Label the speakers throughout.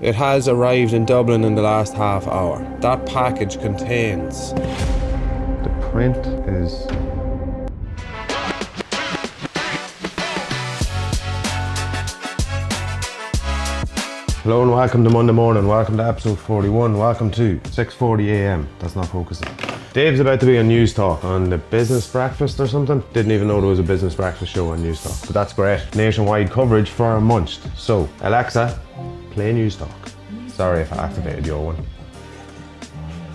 Speaker 1: It has arrived in Dublin in the last half hour. That package contains... The print is... Hello and welcome to Monday morning. Welcome to episode 41. Welcome to 6:40 a.m. That's not focusing. Dave's about to be on News Talk on the business breakfast or something. Didn't even know there was a business breakfast show on News Talk, but that's great. Nationwide coverage for Munched. So, Alexa, play News Talk. Sorry if I activated your one.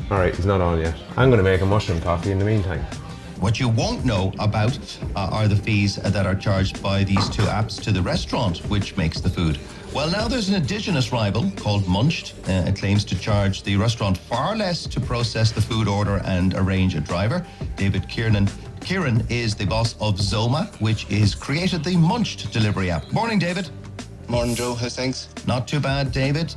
Speaker 1: Alright, he's not on yet. I'm going to make a mushroom coffee in the meantime.
Speaker 2: What you won't know about are the fees that are charged by these two apps to the restaurant, which makes the food. Well, now there's an indigenous rival called Munched. It claims to charge the restaurant far less to process the food order and arrange a driver. David Kieran is the boss of ZOMA, which is created the Munched delivery app. Morning, David.
Speaker 3: Morning, Joe. How's things?
Speaker 2: Not too bad, David.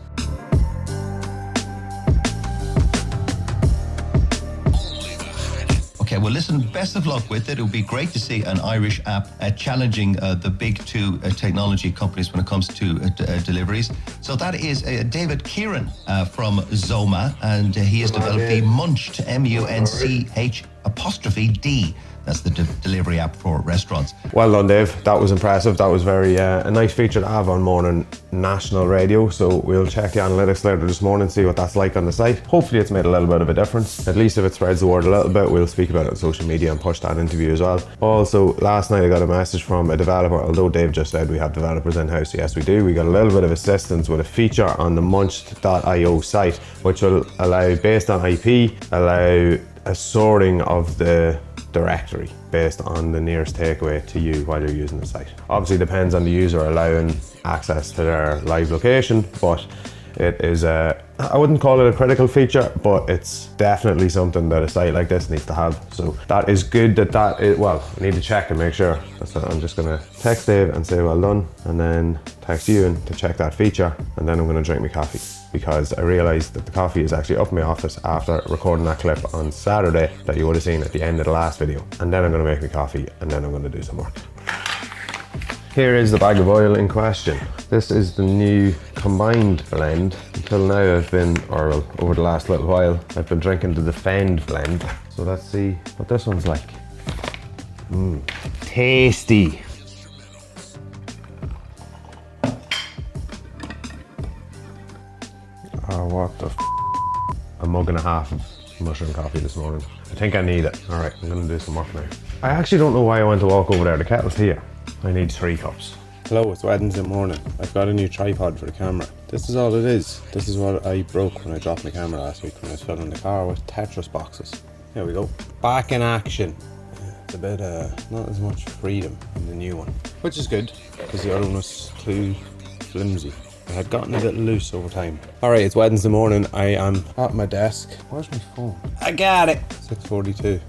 Speaker 2: Okay, well, listen, best of luck with it. It would be great to see an Irish app challenging the big two technology companies when it comes to deliveries. So that is David Kieran from ZOMA, and he has developed the Munched, M-U-N-C-H''D. That's the delivery app for restaurants.
Speaker 1: Well done, Dave. That was impressive. That was very a nice feature to have on morning national radio. So we'll check the analytics later this morning, see what that's like on the site. Hopefully it's made a little bit of a difference. At least if it spreads the word a little bit, we'll speak about it on social media and push that interview as well. Also, last night I got a message from a developer. Although Dave just said we have developers in-house, yes we do. We got a little bit of assistance with a feature on the munched.io site, which will allow, based on IP, allow a sorting of the directory based on the nearest takeaway to you while you're using the site. Obviously depends on the user allowing access to their live location, but it is I wouldn't call it a critical feature, but it's definitely something that a site like this needs to have. So that is good well, I need to check and make sure. So I'm just gonna text Dave and say well done, and then text you in to check that feature, and then I'm gonna drink my coffee, because I realised that the coffee is actually up in my office after recording that clip on Saturday that you would have seen at the end of the last video. And then I'm gonna make my coffee, and then I'm gonna do some work. Here is the bag of oil in question. This is the new combined blend. Until now over the last little while, I've been drinking the Defend blend. So let's see what this one's like. Tasty. Oh, what the a mug and a half of mushroom coffee this morning. I think I need it. All right, I'm gonna do some work now. I actually don't know why I went to walk over there. The kettle's here. I need 3 cups. Hello, it's Wednesday morning. I've got a new tripod for the camera. This is all it is. This is what I broke when I dropped my camera last week when I was filling the car with Tetris boxes. Here we go. Back in action. It's a bit, not as much freedom in the new one, which is good because the other one was too flimsy. I had gotten a bit loose over time. Alright, it's Wednesday morning. I am at my desk. Where's my phone? I got it! 6:42.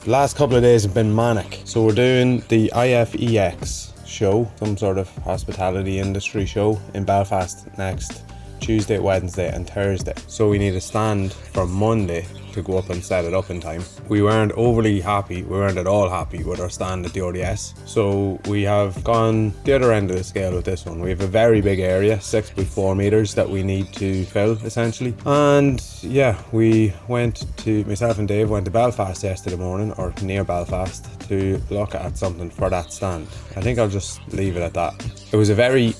Speaker 1: The last couple of days have been manic. So we're doing the IFEX show, some sort of hospitality industry show in Belfast next Tuesday, Wednesday and Thursday. So we need a stand for Monday to go up and set it up in time. We weren't overly happy, we weren't at all happy with our stand at the ODS. So we have gone the other end of the scale with this one. We have a very big area, 6 by 4 meters that we need to fill essentially. And yeah, myself and Dave went to Belfast yesterday morning, or near Belfast, to look at something for that stand. I think I'll just leave it at that. It was a very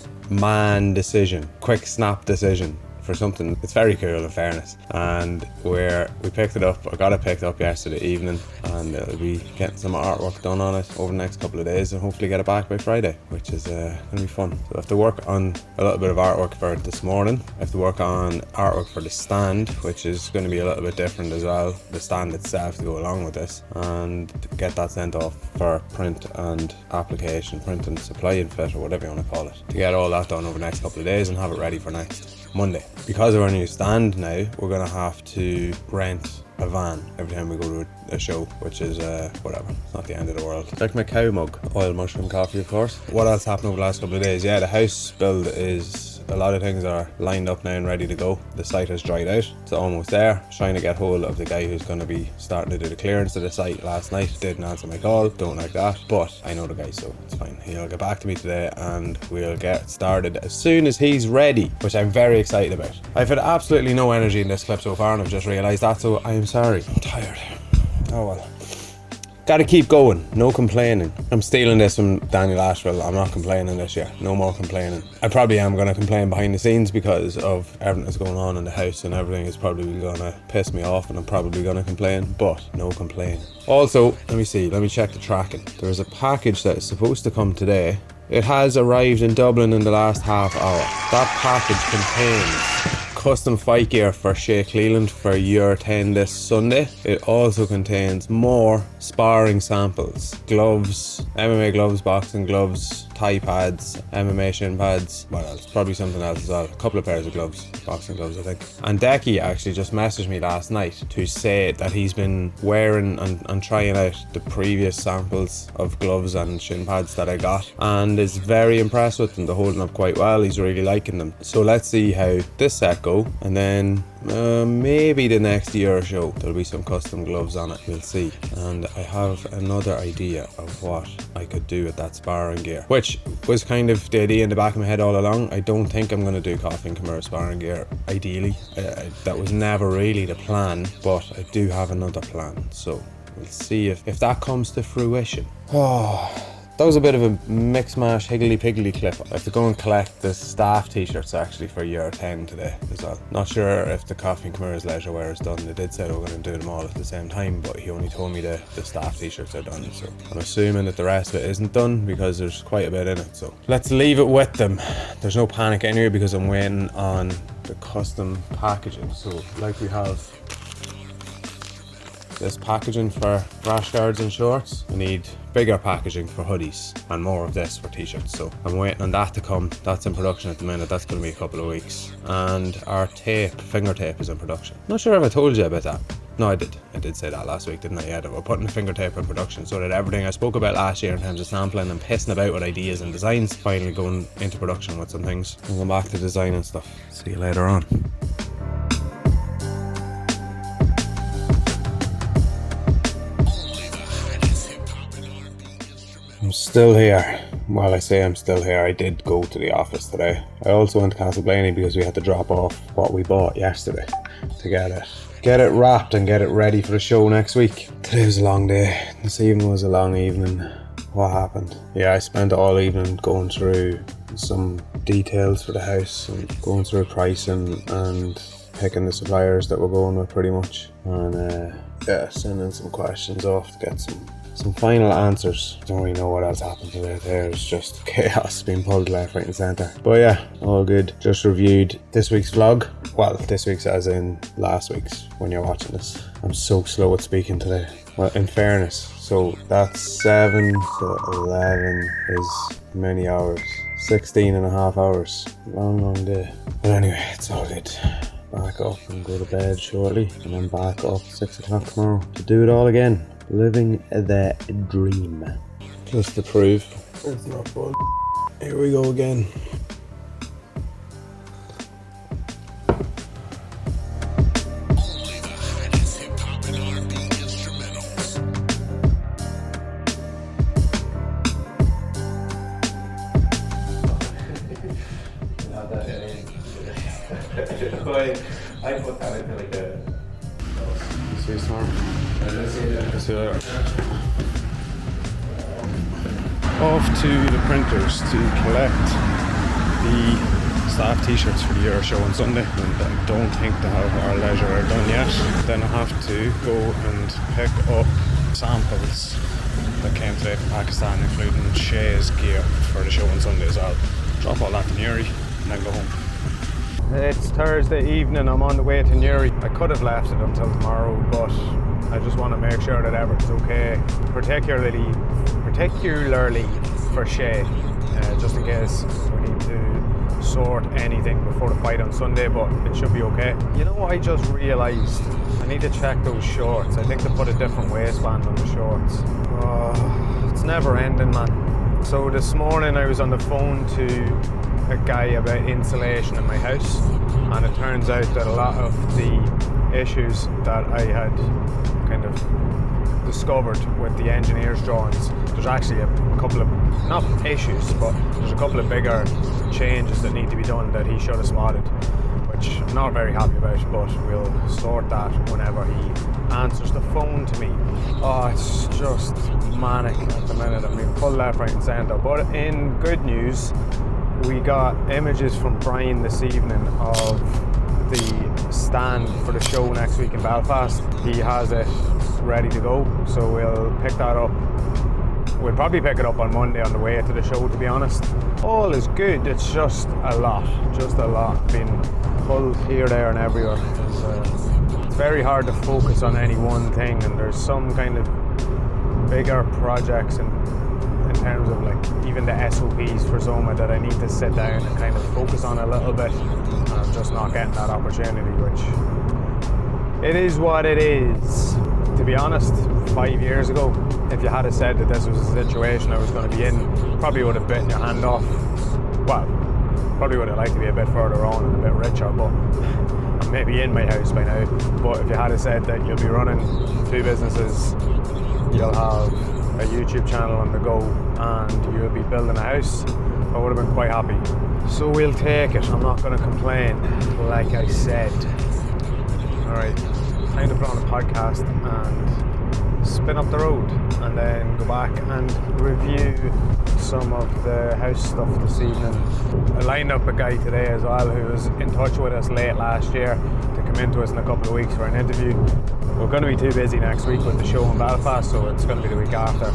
Speaker 1: quick snap decision for something. It's very cool in fairness, and we picked it up. I got it picked up yesterday evening, and it'll be getting some artwork done on it over the next couple of days, and hopefully get it back by Friday, which is gonna be fun. So I have to work on a little bit of artwork for it this morning. I have to work on artwork for the stand, which is going to be a little bit different as well, the stand itself to go along with this, and get that sent off for print and application, print and supply and fit, or whatever you want to call it, to get all that done over the next couple of days and have it ready for next Monday. Because of our new stand now, we're gonna have to rent a van every time we go to a show, which is whatever, it's not the end of the world. Like my cow mug, oil mushroom coffee of course. What else happened over the last couple of days? Yeah, the house build is a lot of things are lined up now and ready to go. The site has dried out. It's almost there. Trying to get hold of the guy who's going to be starting to do the clearance of the site last night. Didn't answer my call. Don't like that. But I know the guy, so it's fine. He'll get back to me today and we'll get started as soon as he's ready, which I'm very excited about. I've had absolutely no energy in this clip so far and I've just realised that, so I am sorry. I'm tired. Oh well. Gotta keep going, no complaining. I'm stealing this from Daniel Asheville. I'm not complaining this year, no more complaining. I probably am gonna complain behind the scenes because of everything that's going on in the house and everything is probably gonna piss me off and I'm probably gonna complain, but no complaining. Also, let me check the tracking. There's a package that is supposed to come today. It has arrived in Dublin in the last half hour. That package contains custom fight gear for Shea Cleland for year 10 this Sunday. It also contains more sparring samples, gloves, MMA gloves, boxing gloves, Thai pads, MMA shin pads, what else? Probably something else as well. A couple of pairs of gloves, boxing gloves I think. And Decky actually just messaged me last night to say that he's been wearing and trying out the previous samples of gloves and shin pads that I got and is very impressed with them. They're holding up quite well. He's really liking them. So let's see how this set go, and then maybe the next year or so there'll be some custom gloves on it. We'll see. And I have another idea of what I could do with that sparring gear, which was kind of the idea in the back of my head all along. I don't think I'm going to do Coffee&Kimuras sparring gear ideally. That was never really the plan, but I do have another plan, so we'll see if that comes to fruition. That was a bit of a mix-mash, higgledy-piggledy clip. I have to go and collect the staff t-shirts actually for year 10 today as well. Not sure if the Coffee&Kimuras leisure wear is done. They did say they were going to do them all at the same time, but he only told me the staff t-shirts are done. So I'm assuming that the rest of it isn't done because there's quite a bit in it. So let's leave it with them. There's no panic anyway because I'm waiting on the custom packaging. So like we have this packaging for rash guards and shorts. I need bigger packaging for hoodies and more of this for t-shirts, so I'm waiting on that to come. That's in production at the minute. That's going to be a couple of weeks. And our tape, finger tape, is in production. Not sure if I told you about that. No, I did say that last week, didn't I? Yeah, that we're putting the finger tape in production so that everything I spoke about last year in terms of sampling and pissing about with ideas and designs finally going into production with some things. We'll go back to design and stuff. See you later on. I'm still here. Well, I say I'm still here. I did go to the office today. I also went to Castleblaney because we had to drop off what we bought yesterday to get it wrapped and get it ready for the show next week. Today was a long day. This evening was a long evening. What happened? Yeah, I spent all evening going through some details for the house and going through pricing and picking the suppliers that we're going with pretty much. And yeah, sending some questions off to get some final answers. Don't really know what else happened today. There's just chaos being pulled left, right and centre. But yeah, all good. Just reviewed this week's vlog. Well, this week's as in last week's when you're watching this. I'm so slow at speaking today. Well, in fairness, so that's 7 to 11 is many hours. 16 and a half hours. Long day. But anyway, it's all good. Back up and go to bed shortly. And then back up 6 o'clock tomorrow to do it all again. Living the dream. Just to prove it's not bull. Here we go again.
Speaker 4: I put that into like a...
Speaker 1: See you tomorrow. See you later. Off to the printers to collect the staff t-shirts for the Euro show on Sunday, and I don't think they have our leisure wear done yet. Then I have to go and pick up samples that came today from Pakistan, including Shea's gear for the show on Sunday as well. Drop all that to Newry and then go home. It's Thursday evening, I'm on the way to Newry. I could have left it until tomorrow, but I just want to make sure that everything's okay, particularly for Shea, just in case we need to sort anything before the fight on Sunday, but it should be okay. You know what I just realised? I need to check those shorts. I think they put a different waistband on the shorts. Oh, it's never ending, man. So this morning I was on the phone to a guy about insulation in my house, and it turns out that a lot of the issues that I had kind of discovered with the engineer's drawings, there's actually a couple of, not issues, but there's a couple of bigger changes that need to be done that he should have spotted, which I'm not very happy about, but we'll sort that whenever he answers the phone to me. Oh, it's just manic at the minute. I'm being pulled left, right and centre. But in good news, we got images from Brian this evening of the stand for the show next week in Belfast. He has it ready to go, so we'll pick that up. We'll probably pick it up on Monday on the way to the show, to be honest. All is good, it's just a lot. Being pulled here, there and everywhere. It's very hard to focus on any one thing, and there's some kind of bigger projects in terms of like even the SOPs for ZOMA that I need to sit down and kind of focus on a little bit, and I'm just not getting that opportunity, which it is what it is. To be honest, 5 years ago, if you had said that this was a situation I was going to be in, probably would have bitten your hand off. Well, probably would have liked to be a bit further on and a bit richer, but I'm maybe in my house by now. But if you had said that you'll be running 2 businesses, you'll have a YouTube channel on the go, and you'll be building a house, I would have been quite happy. So we'll take it. I'm not going to complain, like I said. Alright, time to put on a podcast and spin up the road, and then go back and review some of the house stuff this evening. I lined up a guy today as well who was in touch with us late last year to come into us in a couple of weeks for an interview. We're going to be too busy next week with the show in Belfast, so it's going to be the week after,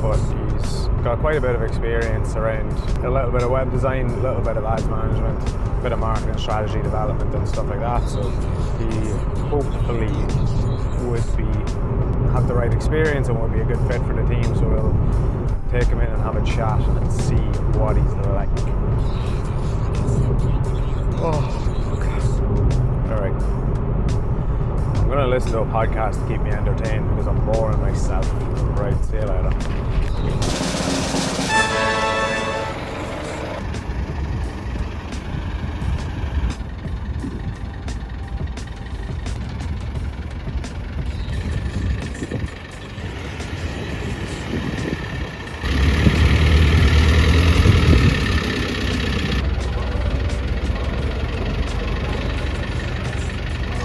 Speaker 1: but he's got quite a bit of experience around a little bit of web design, a little bit of ads management, a bit of marketing strategy development and stuff like that, so he hopefully would have the right experience and would be a good fit for the team, so we'll take him in and have a chat and see what he's like. Oh, okay. Alright. I'm going to listen to a podcast to keep me entertained because I'm boring myself. Right, see you later.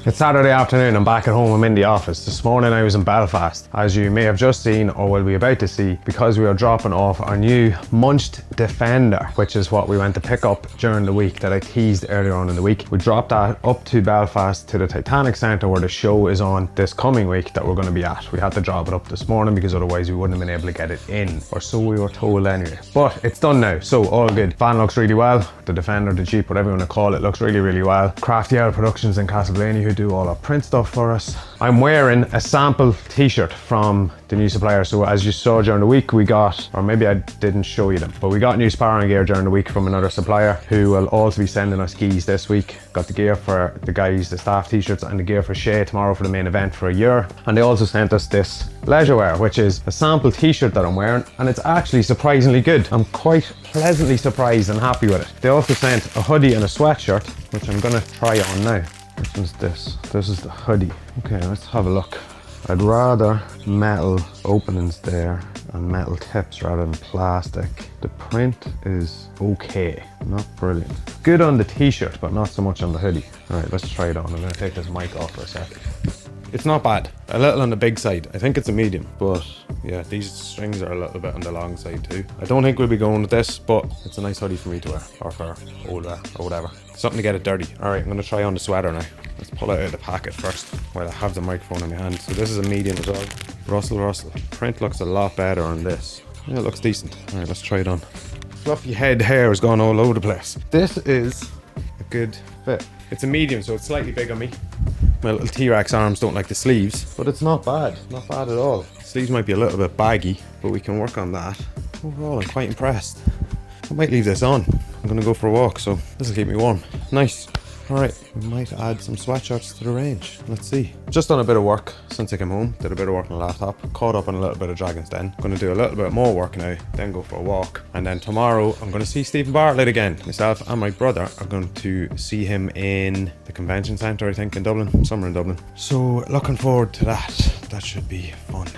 Speaker 1: It's Saturday afternoon, I'm back at home, I'm in the office. This morning I was in Belfast, as you may have just seen or will be about to see, because we are dropping off our new munched Defender, which is what we went to pick up during the week that I teased earlier on in the week. We dropped that up to Belfast to the Titanic Centre where the show is on this coming week that we're going to be at. We had to drop it up this morning because otherwise we wouldn't have been able to get it in, or so we were told anyway. But it's done now, so all good. Van looks really well, the Defender, the Jeep, whatever you want to call it, looks really, really well. Crafty Owl Productions in Castlevania who do all our print stuff for us. I'm wearing a sample t-shirt from the new supplier, so as you saw during the week we got, or maybe I didn't show you them, but we got new sparring gear during the week from another supplier who will also be sending us skis this week. Got the gear for the guys, the staff t-shirts, and the gear for Shay tomorrow for the main event for a year. And they also sent us this leisure wear, which is a sample t-shirt that I'm wearing, and it's actually surprisingly good. I'm quite pleasantly surprised and happy with it. They also sent a hoodie and a sweatshirt, which I'm gonna try on now. Which one's this? This is the hoodie. Okay, let's have a look. I'd rather metal openings there and metal tips rather than plastic. The print is okay, not brilliant. Good on the t-shirt, but not so much on the hoodie. All right, let's try it on. I'm gonna take this mic off for a sec. It's not bad. A little on the big side. I think it's a medium, but yeah, these strings are a little bit on the long side too. I don't think we'll be going with this, but it's a nice hoodie for me to wear, or for older, or whatever. Something to get it dirty. All right, I'm gonna try on the sweater now. Let's pull it out of the packet first while I have the microphone in my hand. So this is a medium as well. Rustle. Print looks a lot better on this. Yeah, it looks decent. All right, let's try it on. Fluffy head hair has gone all over the place. This is a good fit. It's a medium, so it's slightly big on me. My little T-Rex arms don't like the sleeves, but it's not bad. Not bad at all. Sleeves might be a little bit baggy, but we can work on that. Overall, I'm quite impressed. I might leave this on. I'm gonna go for a walk, so this will keep me warm. Nice. All right, we might add some sweatshirts to the range. Let's see. Just done a bit of work since I came home. Did a bit of work on the laptop. Caught up on a little bit of Dragon's Den. Gonna do a little bit more work now, then go for a walk. And then tomorrow, I'm gonna see Steven Bartlett again. Myself and my brother are going to see him in the convention centre, I think, in Dublin. Somewhere in Dublin. So, looking forward to that. That should be fun.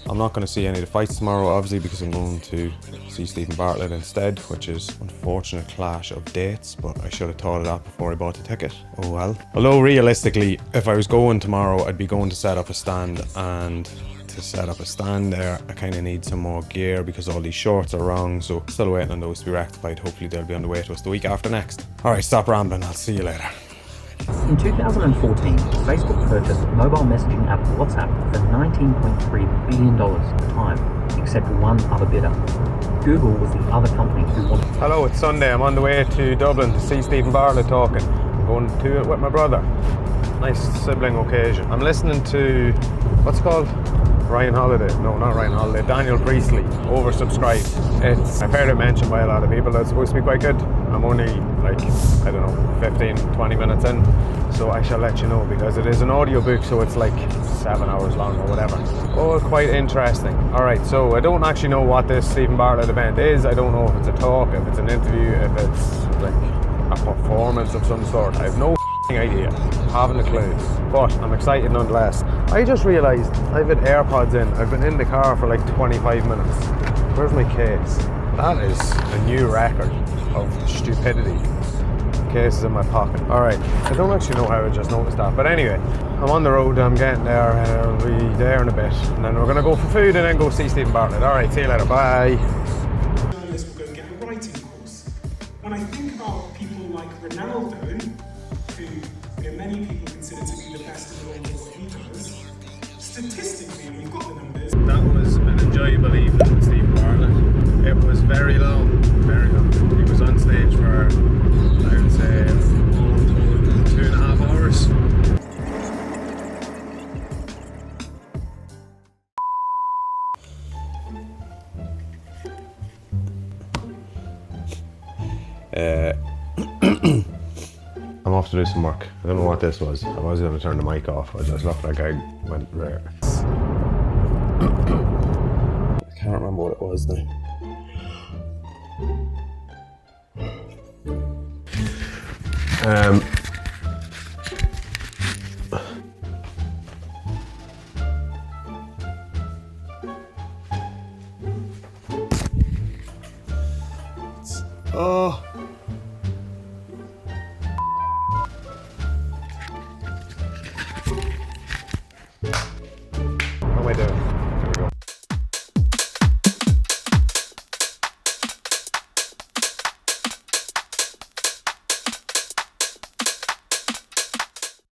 Speaker 1: I'm not going to see any of the fights tomorrow, obviously, because I'm going to see Steven Bartlett instead, which is unfortunate clash of dates, but I should have thought of that before I bought the ticket. Oh well. Although realistically, if I was going tomorrow, I'd be going to set up a stand, and to set up a stand there, I kind of need some more gear because all these shorts are wrong, so still waiting on those to be rectified. Hopefully they'll be on the way to us the week after next. Alright, stop rambling, I'll see you later.
Speaker 5: In 2014, Facebook purchased mobile messaging app WhatsApp for $19.3 billion at the time, except one other bidder. Google was the other company who wanted...
Speaker 1: Hello, it's Sunday. I'm on the way to Dublin to see Steven Bartlett talking. I'm going to it with my brother. Nice sibling occasion. I'm listening to, what's it called? Ryan Holiday. No, not Ryan Holiday. Daniel Priestley. Oversubscribed. I've heard it mentioned by a lot of people that it's supposed to be quite good. I'm only like, I don't know, 15, 20 minutes in. So I shall let you know because it is an audiobook, so it's like 7 hours long or whatever. Oh, quite interesting. Alright, so I don't actually know what this Steven Bartlett event is. I don't know if it's a talk, if it's an interview, if it's like a performance of some sort. I have no idea. Haven't a clue. But I'm excited nonetheless. I just realised I've had AirPods in. I've been in the car for like 25 minutes. Where's my case? That is a new record of stupidity. The case is in my pocket. Alright, I don't actually know how I just noticed that. But anyway, I'm on the road, I'm getting there, I'll be there in a bit. And then we're going to go for food and then go see Steven Bartlett. Alright, see you later, bye.
Speaker 6: Journalists will go get a writing course. When I think about people like Ronaldo, who many people consider to be the best in the world at what he does, statistically, and we've got the numbers.
Speaker 1: That was an enjoyable evening with Steven Bartlett. It was very long, very long. He was on stage for, I would say, all told 2.5 hours. I'm off to do some work. I don't know what this was. I was going to turn the mic off. I just looked like I went rare. I can't remember what it was now. Oh.